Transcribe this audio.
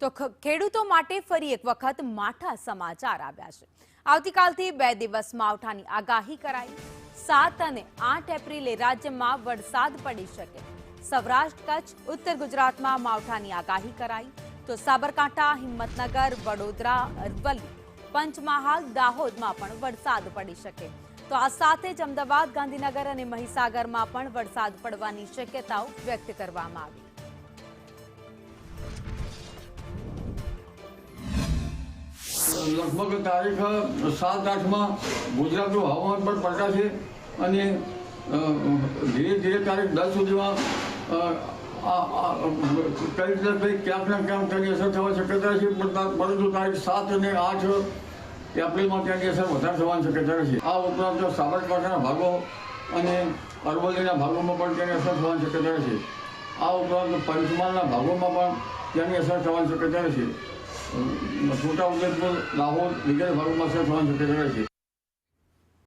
તો ખેડૂતો માટે ફરી એક વખત માઠા સમાચાર આવ્યા છે। આવતીકાલથી 2 દિવસ માવઠાની આગાહી કરાઈ। 7 અને 8 એપ્રિલે રાજ્યમાં વરસાદ પડી શકે। સૌરાષ્ટ્ર, કચ્છ, ઉત્તર ગુજરાતમાં માવઠાની આગાહી કરાઈ। તો સાબરકાંઠા, હિંમતનગર, વડોદરા, અરવલ્લી, પંચમહાલ, દાહોદમાં પણ વરસાદ પડી શકે। તો આ સાથે જ અમદાવાદ, ગાંધીનગર અને મહીસાગરમાં પણ વરસાદ પડવાની શક્યતાઓ વ્યક્ત કરવામાં આવી। लगभग तारीख 7-8 में गुजरात हवामान पर पलटा है અને ધીરે ધીરે તારીખ 10 સુધીમાં કઈ રીતે કંઈ ક્યાંક ને ક્યાંક તેની અસર થવા શક્યતા છે, પરંતુ તારીખ 7 અને 8 એપ્રિલમાં તેની અસર વધારે થવાની શક્યતા છે। આ ઉપરાંત સાબરકાંઠાના ભાગો અને અરવલ્લીના ભાગોમાં પણ તેની અસર થવાની શક્યતા છે। આ ઉપરાંત પંચમહાલના ભાગોમાં પણ તેની અસર થવાની શક્યતા છે। છોટા ઉદેપુર, દાહોદ વગેરે ભાગોમાં અસર થવાની શક્યતા છે।